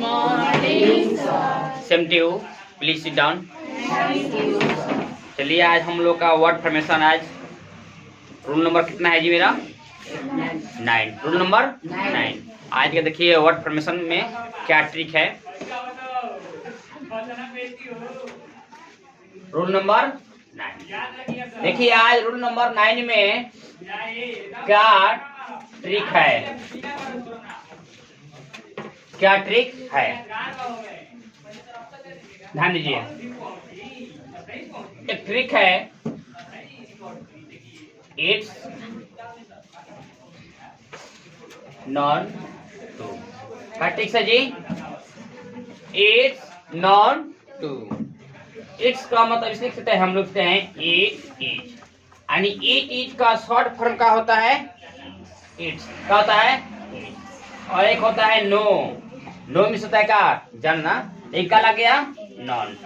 Morning sir. Same to you, please sit down. चलिए आज हम लोग का वर्ड फॉर्मेशन आज रूल नंबर कितना है जी मेरा? 9। Rule number 9। आज के देखिए वर्ड फॉर्मेशन में क्या ट्रिक है। रूल नंबर 9 देखिए, आज रूल नंबर 9 में क्या ट्रिक है, क्या ट्रिक है, ध्यान दीजिए। एक ट्रिक है, इट्स नॉन टू। क्या ट्रिक है जी? It's known to. इट्स का मतलब इसलिए लिखते हैं हम लोग लिखते हैं इट इज, यानी इट इज का शॉर्ट फॉर्म क्या होता है? इट्स। क्या होता है? और एक होता है नो। नो मिस होता है क्या? जानना। एक का लग गया नॉन,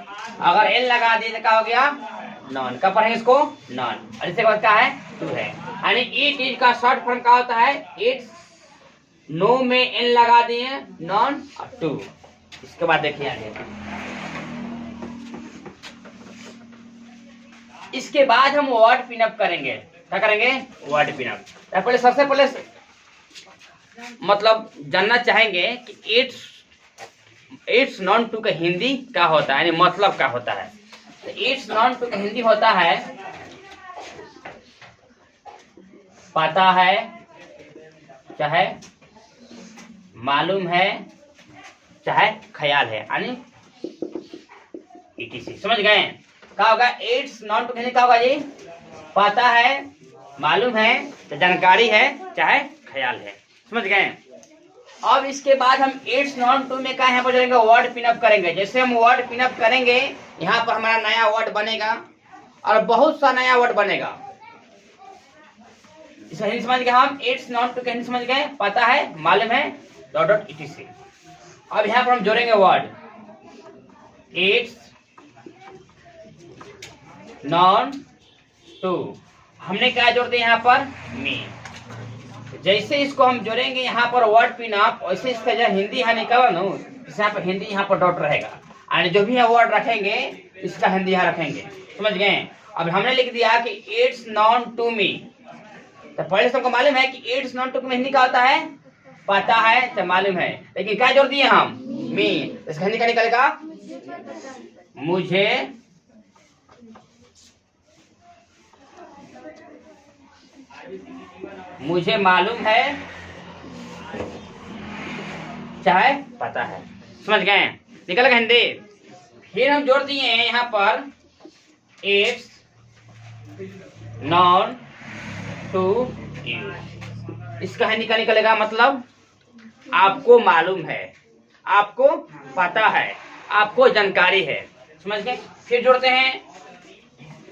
अगर एल लगा दिए तो क्या हो गया? नॉन। कब पढ़ेंगे इसको? नॉन। और इसके बाद क्या है? टू है। यानी इट इज का शॉर्ट फॉर्म क्या होता है? इट्स। नो में एल लगा दिए, नॉन और टू। इसके बाद देखिए आगे, इसके बाद हम वर्ड पिनअप करेंगे। क्या करेंगे? Word pin up. पहले सबसे पहले मतलब जानना चाहेंगे कि इट्स नॉन टू का हिंदी क्या होता है, यानी मतलब क्या होता है। तो इट्स नॉन टू का हिंदी होता है पता है, चाहे मालूम है, चाहे ख्याल है, यानी ETC। समझ गए? क्या होगा? इट्स नॉन टू का हिंदी क्या होगा जी? पता है, मालूम है, जानकारी है, चाहे ख्याल है। समझ गए? अब इसके बाद हम इट्स नॉन टू में क्या यहाँ पर जाएंगे? वर्ड पिनअप करेंगे। जैसे हम वर्ड पिनअप करेंगे, यहाँ पर हमारा नया वर्ड बनेगा और बहुत सा नया वर्ड बनेगा। इस हिंदी समझ गए हम? इट्स नॉन टू के हिंदी समझ गए? पता है, मालूम है, डॉट ETC। अब यहाँ पर हम जोड़ेंगे वर्ड इट्स नॉन टू। हमने क्या जोड़ दिया यहाँ पर? मी। जैसे इसको हम जोड़ेंगे यहाँ पर वर्ड पिनअप, वैसे इसका जो हिंदी यहाँ निकला ना, यहाँ पर हिंदी यहाँ पर डॉट रहेगा, और जो भी यहाँ वर्ड रखेंगे इसका हिंदी यहाँ रखेंगे। समझ गए? अब हमने लिख दिया कि इट्स नॉन टू मी। तो पहले सबको मालूम है कि इट्स नॉन टू में हिंदी का होता है पता है, तो मालूम है, लेकिन क्या जोड़ दिए हम? मी। इसका हिंदी क्या निकलेगा? मुझे मालूम है, चाहे पता है। समझ गए? निकल गया हिंदी। फिर हम जोड़ दिए हैं यहाँ पर इट्स नॉन टू यू। इसका हिंदी का निकलेगा मतलब आपको मालूम है, आपको पता है, आपको जानकारी है। समझ गए? फिर जोड़ते हैं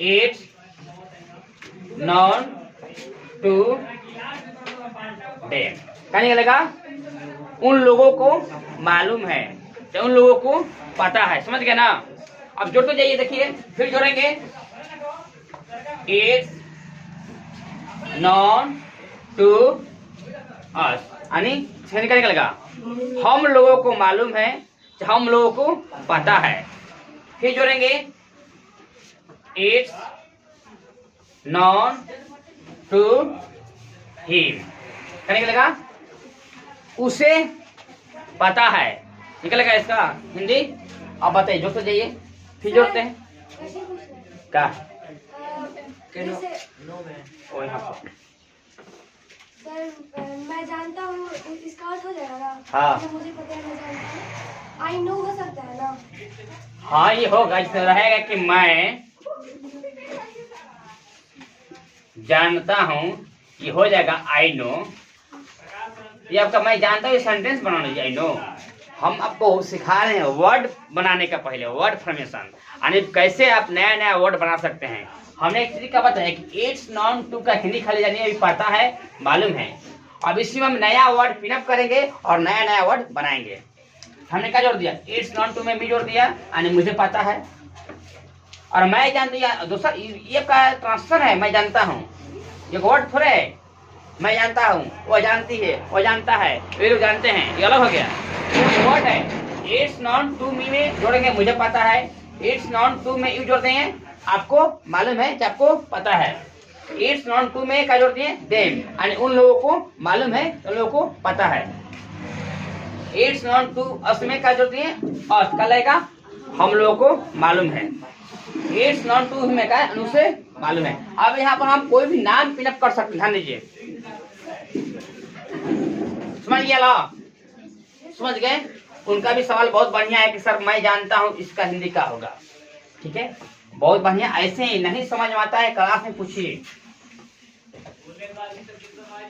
इट्स नॉन टू देम। क्या निकलेगा? उन लोगों को मालूम है, तो उन लोगों को पता है। समझ गए ना? अब जोड़ते जाइए, देखिए। फिर जोड़ेंगे इट्स नॉन टू अस, यानी क्या निकलेगा? हम लोगों को मालूम है, हम लोगों को पता है। फिर जोड़ेंगे इट्स नॉन टू हिम। क्या निकलेगा? उसे पता है। निकलेगा इसका हिंदी। अब बताइए, जोड़ते जाइए। फिर जोड़ते हैं क्या? ओ यहाँ पर सर मैं जानता हूँ, इसका अर्थ हो जाएगा ना? हाँ। तो मुझे पता है, मैं जानता हूँ। आई नो हो सकता है ना? हाँ, ये होगा। इससे रहेगा कि मैं जानता हूँ, ये हो जाएगा आई नो। ये आपका मैं जानता हूँ सेंटेंस बनाना चाहिए। I know. हम आपको सिखा रहे हैं वर्ड बनाने का, पहले वर्ड फॉर्मेशन, यानी कैसे आप नया नया वर्ड बना सकते हैं। हमने एक तरीका बताया कि इट्स नॉन टू का हिंदी खाली जानिए अभी पता है, मालूम है। अब इसी में हम नया वर्ड पिनअप करेंगे और नया नया वर्ड बनाएंगे। हमने क्या जोड़ दिया? इट्स नॉन टू में मी जोड़ दिया, यानी मुझे पता है, और मैं जान दिया। दूसरा ये का ट्रांसफर है, मैं जानता हूँ। ये वर्ड थोड़े है, मैं जानता हूँ, वो जानती है, वो जानता है, ये लोग जानते हैं, ये अलग हो गया। वर्ड है। इट्स नॉन टू मी में जोड़ेंगे, मुझे पता है। इट्स नॉन टू में यू जोड़ते हैं, आपको मालूम है कि आपको पता है। इट्स नॉन टू में क्या जोड़ते हैं, देम, यानी उन लोगों को मालूम है, उन लोगों को पता है। इट्स नॉन टू अस में क्या जोड़ते हैं, अस, क्या लगेगा, हम लोगों को मालूम है। इट्स नॉन टू में क्या है, उसे मालूम है। अब यहाँ पर हम कोई भी नाम पिनअप कर सकते हैं, ध्यान दीजिए, समझ गया ला, समझ गए। उनका भी सवाल बहुत बढ़िया है कि सर मैं जानता हूँ इसका हिंदी क्या होगा, ठीक है, बहुत बढ़िया। ऐसे ही नहीं समझ में आता है क्लास में पूछिए।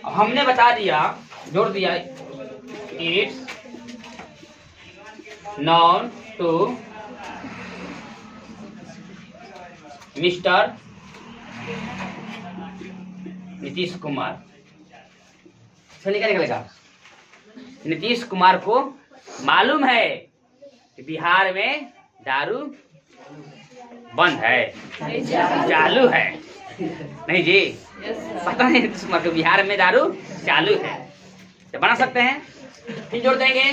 हमने बता दिया, जोड़ दिया, it's known to mister Nitish Kumar. चलिए क्या निकलेगा, नीतीश कुमार को मालूम है कि बिहार में दारू बंद है, चालू है, नहीं जी, पता नहीं नीतीश कुमार को बिहार में दारू चालू है, तो बना सकते हैं। फिर जोड़ देंगे,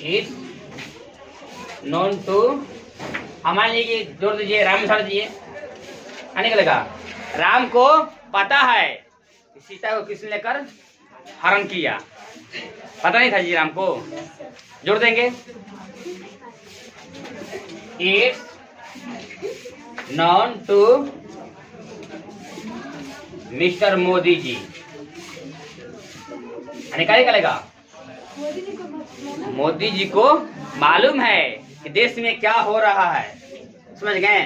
इट्स नॉन टू, हमारे लिए जोड़ दीजिए, राम सर दिए, निकलेगा, राम को पता है कि सीता को किसने लेकर हरण किया, पता नहीं था जी राम को, जोड़ देंगे। It's known to mister Modi ji, निकालेगा, मोदी जी को मालूम है कि देश में क्या हो रहा है, समझ गए।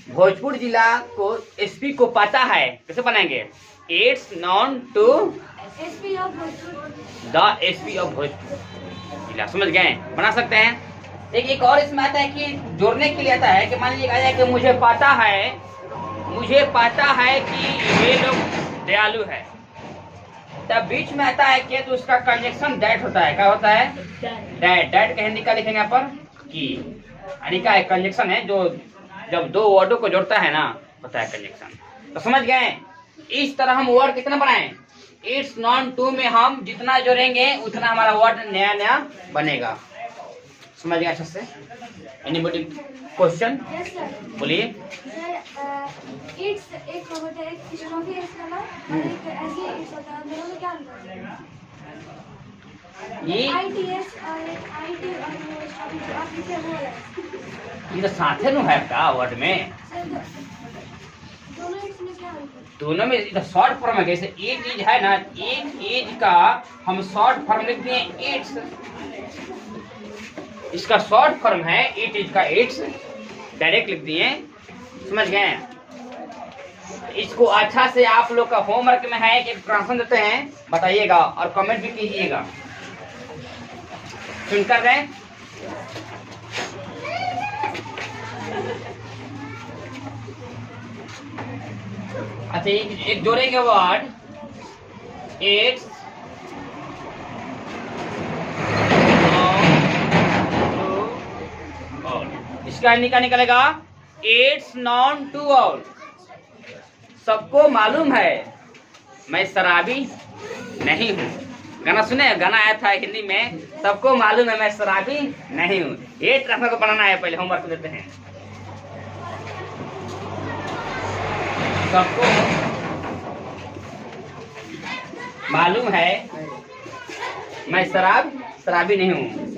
भोजपुर जिला को एसपी को पता है, कैसे बनाएंगे, it's known to the SP of Bhojpur जिला, समझ गए, बना सकते हैं। एक और इसमें आता है कि जोड़ने के लिए आता है कि मान लीजिए कि मुझे पता है कि ये लोग दयालु है, तब बीच में आता है कि तो उसका कंजक्शन दैट होता है, क्या होता है, दैट। दैट का हिंदी का लिखेंगे यहाँ पर की, यानी क्या है, कंजक्शन है, जो जब दो वर्डों को जोड़ता है ना, होता है कंजक्शन। तो समझ गए। इस तरह हम वर्ड कितना बनाएं, इट्स नॉन टू में हम जितना जोड़ेंगे उतना हमारा वर्ड नया नया बनेगा, समझ गए अच्छे से। एनीबॉडी क्वेश्चन, बोलिए। इट्स एक होता है, एक स्ट्रॉबेरी इसका नाम, और एक ऐसे इट्स होता है, दोनों में क्या अंतर है? ये आईटीएस और एक आईटी और वो स्ट्रॉबेरी आप लिखे वो है, ये तो साथे नु है का वर्ड में, दोनों इट्स में क्या अंतर? दोनों में इधर शॉर्ट फॉर्म है, जैसे एक चीज है ना, एक चीज का हम शॉर्ट फॉर्म लिखते हैं इट्स, इसका शॉर्ट फॉर्म है इट इज का इट्स, डायरेक्ट लिख दिए, समझ गए। इसको अच्छा से आप लोग का होमवर्क में है कि ट्रांसलेशन देते हैं, बताइएगा और कमेंट भी कीजिएगा, सुनकर गए। अच्छा एक जोड़ेंगे वर्ड, इट्स इसका निकलेगा, इट्स नॉन टू ऑल, सबको मालूम है मैं शराबी नहीं हूँ। गाना सुने, गाना आया था हिंदी में, सबको मालूम है मैं शराबी नहीं हूँ। ये ट्रांसफर को बनाना है, पहले होमवर्क देते हैं। सबको मालूम है मैं शराबी नहीं हूँ।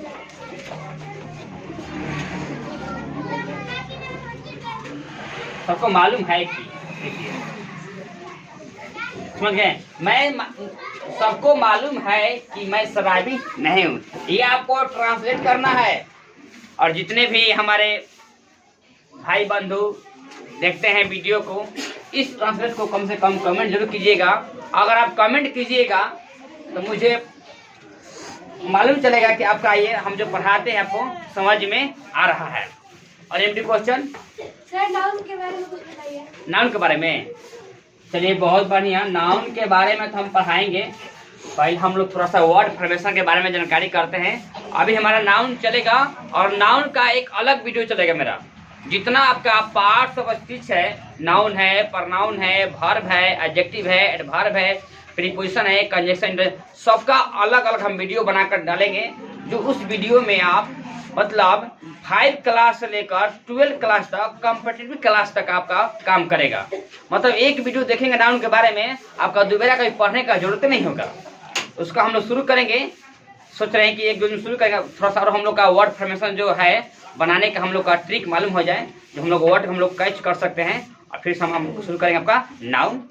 सबको मालूम है कि, समझ गए, मैं सबको मालूम है कि मैं शराबी नहीं हूँ। ये आपको ट्रांसलेट करना है, और जितने भी हमारे भाई बंधु देखते हैं वीडियो को, इस ट्रांसलेट को कम से कम कमेंट जरूर कीजिएगा। अगर आप कमेंट कीजिएगा तो मुझे मालूम चलेगा कि आपका ये हम जो पढ़ाते हैं आपको समझ में आ रहा है। और एमडी क्वेश्चन सर, नाउन के बारे में कुछ बताइए। नाउन के बारे में, चलिए बहुत बढ़िया। नाउन के बारे में तो हम पढ़ाएंगे, पहले हम लोग थोड़ा सा वर्ड फॉर्मेशन के बारे में जानकारी करते हैं। अभी हमारा नाउन चलेगा, और नाउन का एक अलग वीडियो चलेगा मेरा। जितना आपका पार्ट्स ऑफ स्पीच है, नाउन है, प्रनाउन है, वर्ब है, एडजेक्टिव है, एडवर्ब है, प्रीपोजिशन है, कंजक्शन, सबका अलग अलग हम वीडियो बनाकर डालेंगे, जो उस वीडियो में आप मतलब 5 क्लास से लेकर 12 क्लास तक, कॉम्पिटिटिव क्लास तक आपका काम करेगा। मतलब एक वीडियो देखेंगे नाउन के बारे में, आपका दोबारा कभी पढ़ने का जरूरत नहीं होगा। उसका हम लोग शुरू करेंगे, सोच रहे हैं कि एक दो दिन शुरू करेंगे, थोड़ा सा और हम लोग का वर्ड फॉर्मेशन जो है बनाने का हम लोग का ट्रिक मालूम हो जाए, जो हम लोग वर्ड हम लोग कैच कर सकते हैं, और फिर हम शुरू करेंगे आपका नाउन।